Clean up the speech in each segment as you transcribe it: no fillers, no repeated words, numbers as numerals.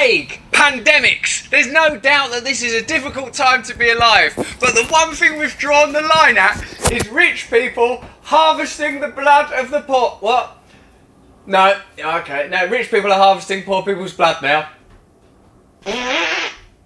plague, pandemics. There's no doubt that this is a difficult time to be alive, but the one thing we've drawn the line at is rich people harvesting the blood of the poor. What? No, okay, no, rich people are harvesting poor people's blood now.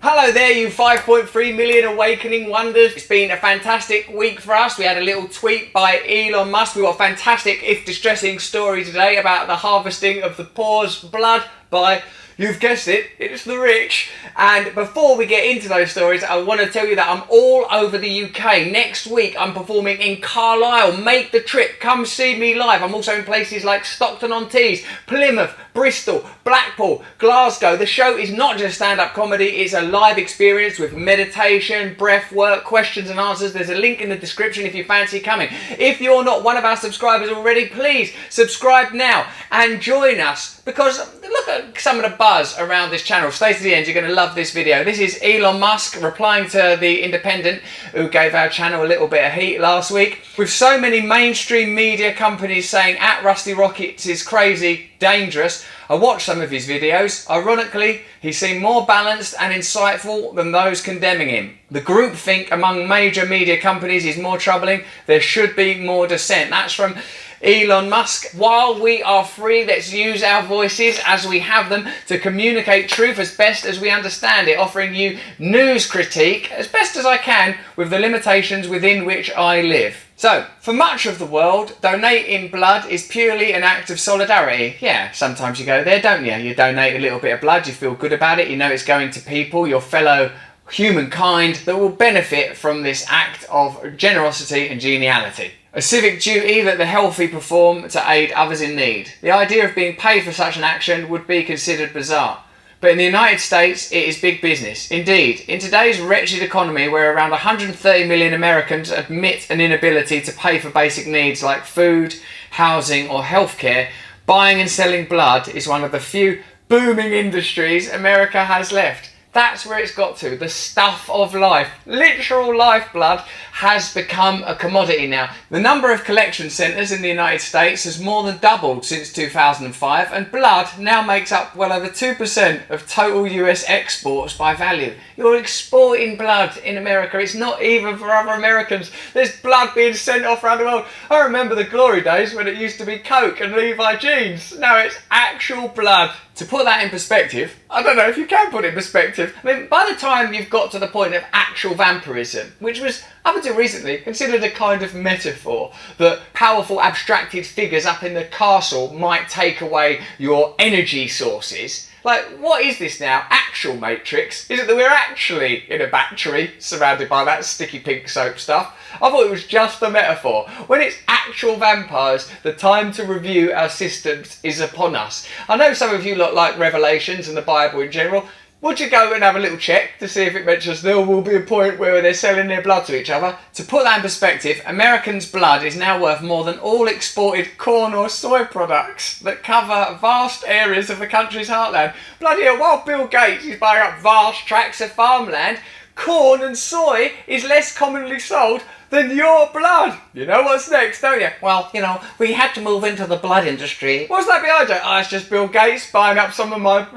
Hello there, you 5.3 million awakening wonders. It's been a fantastic week for us. We had a little tweet by Elon Musk. We got a fantastic, if distressing, story today about the harvesting of the poor's blood by, you've guessed it, it's the rich. And before we get into those stories, I want to tell you that I'm all over the UK. Next week, I'm performing in Carlisle. Make the trip. Come see me live. I'm also in places like Stockton-on-Tees, Plymouth, Bristol, Blackpool, Glasgow. The show is not just stand-up comedy. It's a live experience with meditation, breath work, questions and answers. There's a link in the description if you fancy coming. If you're not one of our subscribers already, please subscribe now and join us, because look at some of the buzz around this channel. Stay to the end, you're going to love this video. This is Elon Musk replying to The Independent, who gave our channel a little bit of heat last week. With so many mainstream media companies saying at Rusty Rockets is crazy, dangerous, I watched some of his videos. Ironically, he seemed more balanced and insightful than those condemning him. The groupthink among major media companies is more troubling. There should be more dissent. That's from Elon Musk. While we are free, let's use our voices as we have them to communicate truth as best as we understand it, offering you news critique as best as I can with the limitations within which I live. So, for much of the world, donating blood is purely an act of solidarity. Yeah, sometimes you go there, don't you? You donate a little bit of blood, you feel good about it, you know it's going to people, your fellow humankind, that will benefit from this act of generosity and geniality. A civic duty that the healthy perform to aid others in need. The idea of being paid for such an action would be considered bizarre. But in the United States, it is big business. Indeed, in today's wretched economy where around 130 million Americans admit an inability to pay for basic needs like food, housing or healthcare, buying and selling blood is one of the few booming industries America has left. That's where it's got to. The stuff of life, literal lifeblood, has become a commodity now. The number of collection centres in the United States has more than doubled since 2005, and blood now makes up well over 2% of total US exports by value. You're exporting blood in America. It's not even for other Americans. There's blood being sent off around the world. I remember the glory days when it used to be Coke and Levi jeans. Now it's actual blood. To put that in perspective, I don't know if you can put it in perspective. I mean, by the time you've got to the point of actual vampirism, which was, up until recently, considered a kind of metaphor, that powerful abstracted figures up in the castle might take away your energy sources. Like, what is this now? Actual Matrix? Is it that we're actually in a battery surrounded by that sticky pink soap stuff? I thought it was just a metaphor. When it's actual vampires, the time to review our systems is upon us. I know some of you lot like Revelations and the Bible in general. Would you go and have a little check to see if it mentions there will be a point where they're selling their blood to each other? To put that in perspective, Americans' blood is now worth more than all exported corn or soy products that cover vast areas of the country's heartland. Bloody hell, while Bill Gates is buying up vast tracts of farmland, corn and soy is less commonly sold than your blood. You know what's next, don't you? Well, you know, we had to move into the blood industry. What's that behind it? Oh, it's just Bill Gates buying up some of my...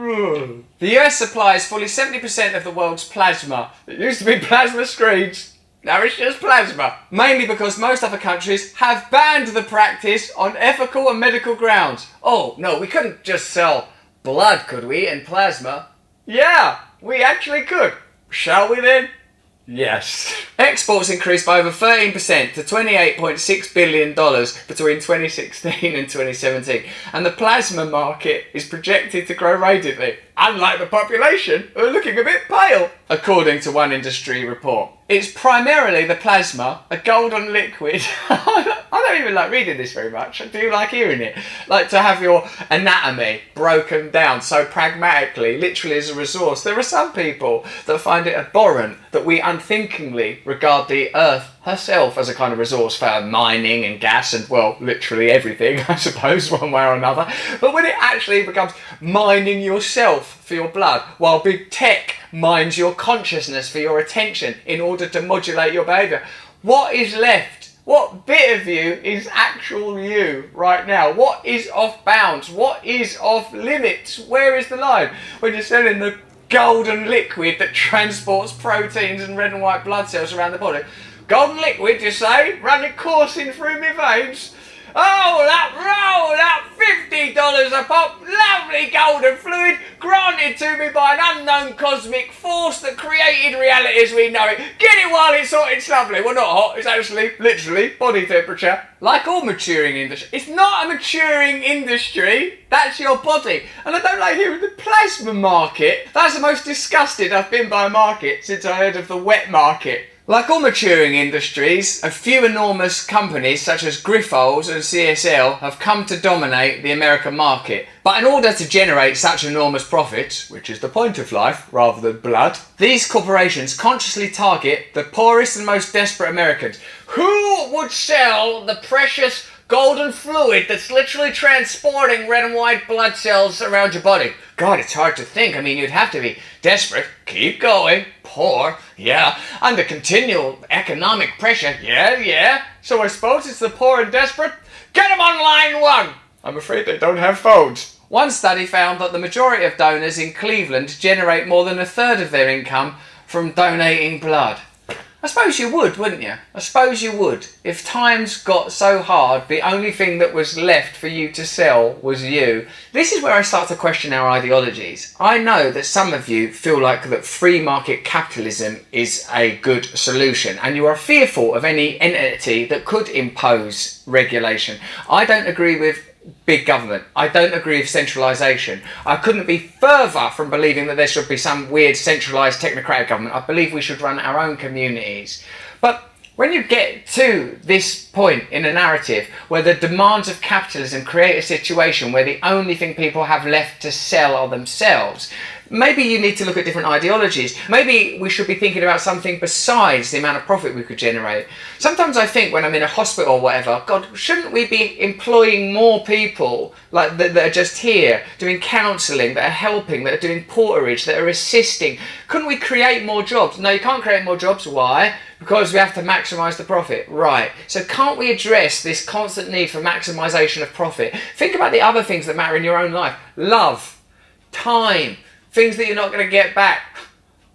The US supplies fully 70% of the world's plasma. It used to be plasma screens. Now it's just plasma. Mainly because most other countries have banned the practice on ethical and medical grounds. Oh, no, we couldn't just sell blood, could we, and plasma? Yeah, we actually could. Shall we then? Yes. Exports increased by over 13% to $28.6 billion between 2016 and 2017, and the plasma market is projected to grow radiantly, unlike the population who are looking a bit pale, according to one industry report. It's primarily the plasma, a golden liquid. I don't even like reading this very much. I do like hearing it. Like to have your anatomy broken down so pragmatically, literally as a resource. There are some people that find it abhorrent that we unthinkingly regard the earth herself as a kind of resource for mining and gas and, well, literally everything, I suppose, one way or another. But when it actually becomes mining yourself for your blood, while big tech mines your consciousness for your attention in order to modulate your behaviour, what is left What bit of you is actual you right now? What is off bounds? What is off limits? Where is the line? When you're selling the golden liquid that transports proteins and red and white blood cells around the body. Golden liquid, you say? Running coursing through my veins? Oh, that $50 a pop, lovely golden fluid granted to me by an unknown cosmic force that created reality as we know it. Get it while it's hot, it's lovely. Well, not hot, it's actually, literally, body temperature. Like all maturing industry. It's not a maturing industry, that's your body. And I don't like hearing the plasma market. That's the most disgusted I've been by a market since I heard of the wet market. Like all maturing industries, a few enormous companies such as Grifols and CSL have come to dominate the American market. But in order to generate such enormous profits, which is the point of life rather than blood, these corporations consciously target the poorest and most desperate Americans. Who would sell the precious golden fluid that's literally transporting red and white blood cells around your body? God, it's hard to think. I mean, you'd have to be desperate, keep going, poor, yeah, under continual economic pressure, yeah. So I suppose it's the poor and desperate? Get them on line one! I'm afraid they don't have phones. One study found that the majority of donors in Cleveland generate more than a third of their income from donating blood. I suppose you would, wouldn't you? I suppose you would. If times got so hard, the only thing that was left for you to sell was you. This is where I start to question our ideologies. I know that some of you feel like that free market capitalism is a good solution, and you are fearful of any entity that could impose regulation. I don't agree with big government. I don't agree with centralisation. I couldn't be further from believing that there should be some weird centralised technocratic government. I believe we should run our own communities. But when you get to this point in a narrative where the demands of capitalism create a situation where the only thing people have left to sell are themselves, maybe you need to look at different ideologies. Maybe we should be thinking about something besides the amount of profit we could generate. Sometimes I think when I'm in a hospital or whatever, God, shouldn't we be employing more people like that are just here, doing counselling, that are helping, that are doing porterage, that are assisting? Couldn't we create more jobs? No, you can't create more jobs. Why? Because we have to maximise the profit. Right. So can't we address this constant need for maximisation of profit? Think about the other things that matter in your own life. Love, time, things that you're not going to get back.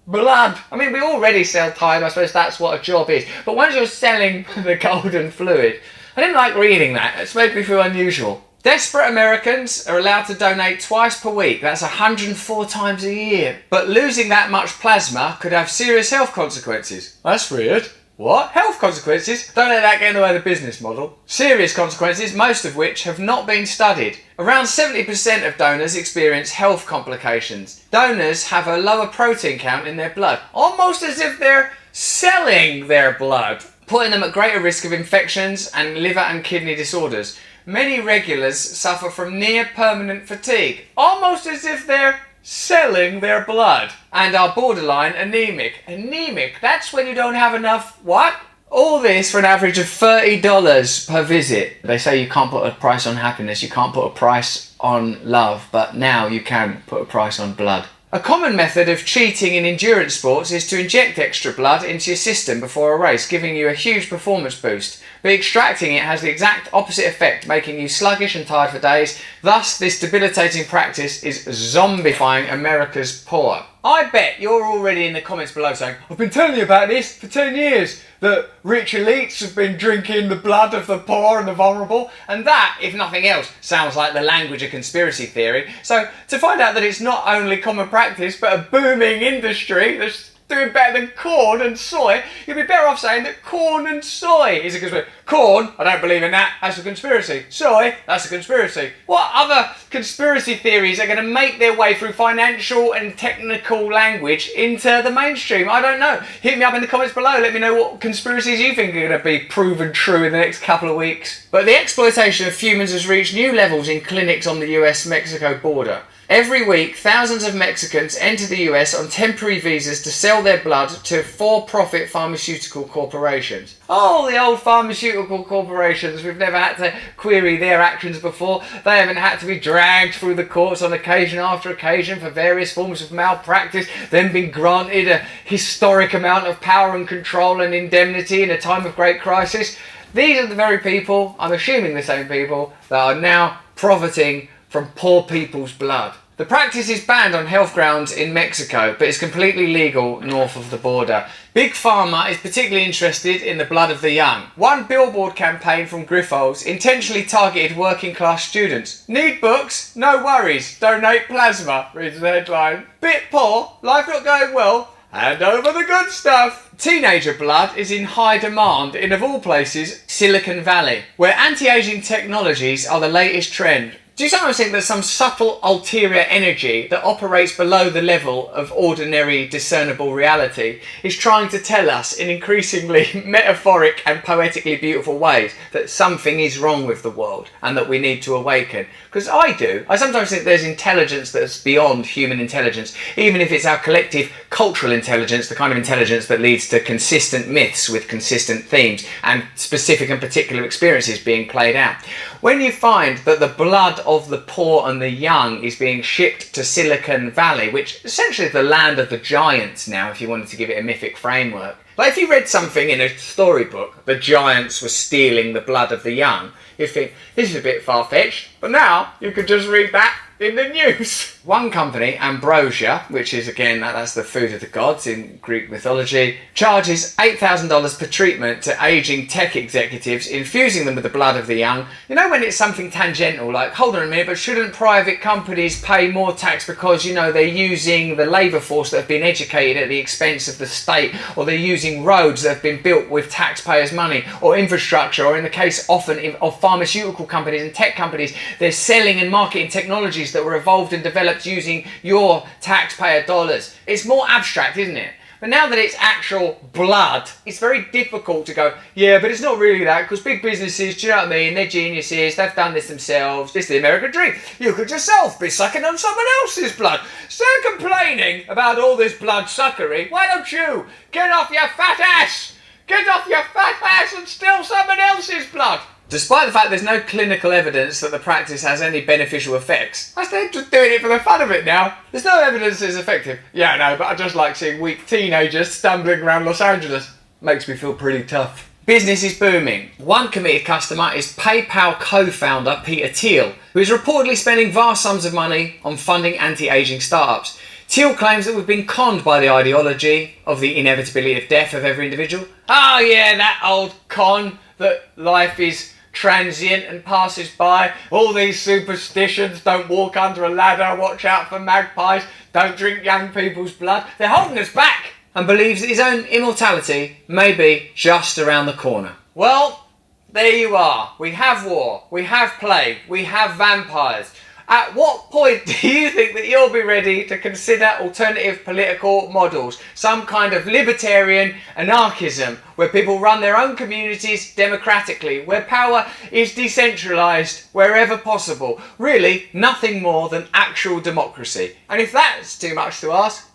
Blood. I mean, we already sell time. I suppose that's what a job is. But once you're selling the golden fluid, I didn't like reading that. It's made me feel unusual. Desperate Americans are allowed to donate twice per week. That's 104 times a year. But losing that much plasma could have serious health consequences. That's weird. What? Health consequences? Don't let that get in the way of the business model. Serious consequences, most of which have not been studied. Around 70% of donors experience health complications. Donors have a lower protein count in their blood, almost as if they're selling their blood, putting them at greater risk of infections and liver and kidney disorders. Many regulars suffer from near permanent fatigue, almost as if they're selling their blood, and are borderline anemic. Anemic, that's when you don't have enough what? All this for an average of $30 per visit. They say you can't put a price on happiness, you can't put a price on love, but now you can put a price on blood. A common method of cheating in endurance sports is to inject extra blood into your system before a race, giving you a huge performance boost. But extracting it has the exact opposite effect, making you sluggish and tired for days. Thus, this debilitating practice is zombifying America's poor. I bet you're already in the comments below saying, I've been telling you about this for 10 years, that rich elites have been drinking the blood of the poor and the vulnerable, and that, if nothing else, sounds like the language of conspiracy theory. So, to find out that it's not only common practice, but a booming industry that's doing better than corn and soy, you'd be better off saying that corn and soy is a conspiracy. Corn, I don't believe in that, that's a conspiracy. Soy, that's a conspiracy. What other conspiracy theories are going to make their way through financial and technical language into the mainstream? I don't know. Hit me up in the comments below, let me know what conspiracies you think are going to be proven true in the next couple of weeks. But the exploitation of humans has reached new levels in clinics on the US-Mexico border. Every week, thousands of Mexicans enter the US on temporary visas to sell their blood to for-profit pharmaceutical corporations. Oh, the old pharmaceutical corporations, we've never had to query their actions before. They haven't had to be dragged through the courts on occasion after occasion for various forms of malpractice, then been granted a historic amount of power and control and indemnity in a time of great crisis. These are the very people, I'm assuming the same people, that are now profiting from poor people's blood. The practice is banned on health grounds in Mexico, but is completely legal north of the border. Big Pharma is particularly interested in the blood of the young. One billboard campaign from Grifols intentionally targeted working class students. Need books? No worries. Donate plasma, reads the headline. Bit poor? Life not going well? Hand over the good stuff. Teenager blood is in high demand in, of all places, Silicon Valley, where anti-aging technologies are the latest trend. Do you sometimes think there's some subtle ulterior energy that operates below the level of ordinary discernible reality is trying to tell us in increasingly metaphoric and poetically beautiful ways that something is wrong with the world and that we need to awaken? Because I sometimes think there's intelligence that's beyond human intelligence, even if it's our collective cultural intelligence, the kind of intelligence that leads to consistent myths with consistent themes and specific and particular experiences being played out. When you find that the blood of the poor and the young is being shipped to Silicon Valley, which essentially is the land of the giants now, if you wanted to give it a mythic framework. Like if you read something in a storybook, the giants were stealing the blood of the young, you'd think, this is a bit far-fetched, but now you could just read that in the news. One company, Ambrosia, which is again, that's the food of the gods in Greek mythology, charges $8,000 per treatment to aging tech executives, infusing them with the blood of the young. You know when it's something tangential, like, hold on a minute, but shouldn't private companies pay more tax because, you know, they're using the labour force that have been educated at the expense of the state, or they're using roads that have been built with taxpayers' money, or infrastructure, or in the case often of pharmaceutical companies and tech companies, they're selling and marketing technologies that were evolved and developed using your taxpayer dollars. It's more abstract, isn't it? But now that it's actual blood, it's very difficult to go, yeah, but it's not really that, because big businesses, do you know what I mean? They're geniuses, they've done this themselves. This is the American dream. You could yourself be sucking on someone else's blood. Instead of complaining about all this blood suckery, why don't you get off your fat ass? Get off your fat ass and steal someone else's blood. Despite the fact there's no clinical evidence that the practice has any beneficial effects. They're just doing it for the fun of it now. There's no evidence it's effective. Yeah, I know, but I just like seeing weak teenagers stumbling around Los Angeles. Makes me feel pretty tough. Business is booming. One committed customer is PayPal co-founder Peter Thiel, who is reportedly spending vast sums of money on funding anti-aging startups. Thiel claims that we've been conned by the ideology of the inevitability of death of every individual. Oh yeah, that old con that life is transient and passes by. All these superstitions, don't walk under a ladder, watch out for magpies, don't drink young people's blood. They're holding us back. And believes that his own immortality may be just around the corner. Well, there you are. We have war, we have plague, we have vampires. At what point do you think that you'll be ready to consider alternative political models? Some kind of libertarian anarchism where people run their own communities democratically, where power is decentralised wherever possible. Really, nothing more than actual democracy. And if that's too much to ask,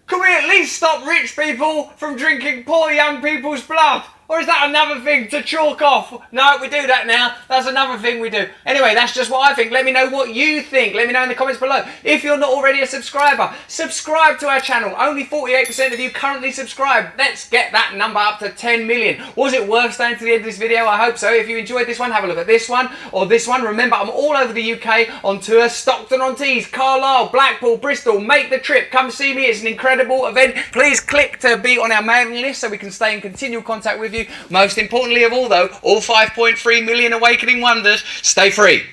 can we at least stop rich people from drinking poor young people's blood? Or is that another thing to chalk off? No, we do that now. That's another thing we do. Anyway, that's just what I think. Let me know what you think. Let me know in the comments below. If you're not already a subscriber, subscribe to our channel. Only 48% of you currently subscribe. Let's get that number up to 10 million. Was it worth staying to the end of this video? I hope so. If you enjoyed this one, have a look at this one or this one. Remember, I'm all over the UK on tour. Stockton-on-Tees, Carlisle, Blackpool, Bristol. Make the trip. Come see me. It's an incredible event. Please click to be on our mailing list so we can stay in continual contact with you. Most importantly of all though, all 5.3 million awakening wonders, stay free.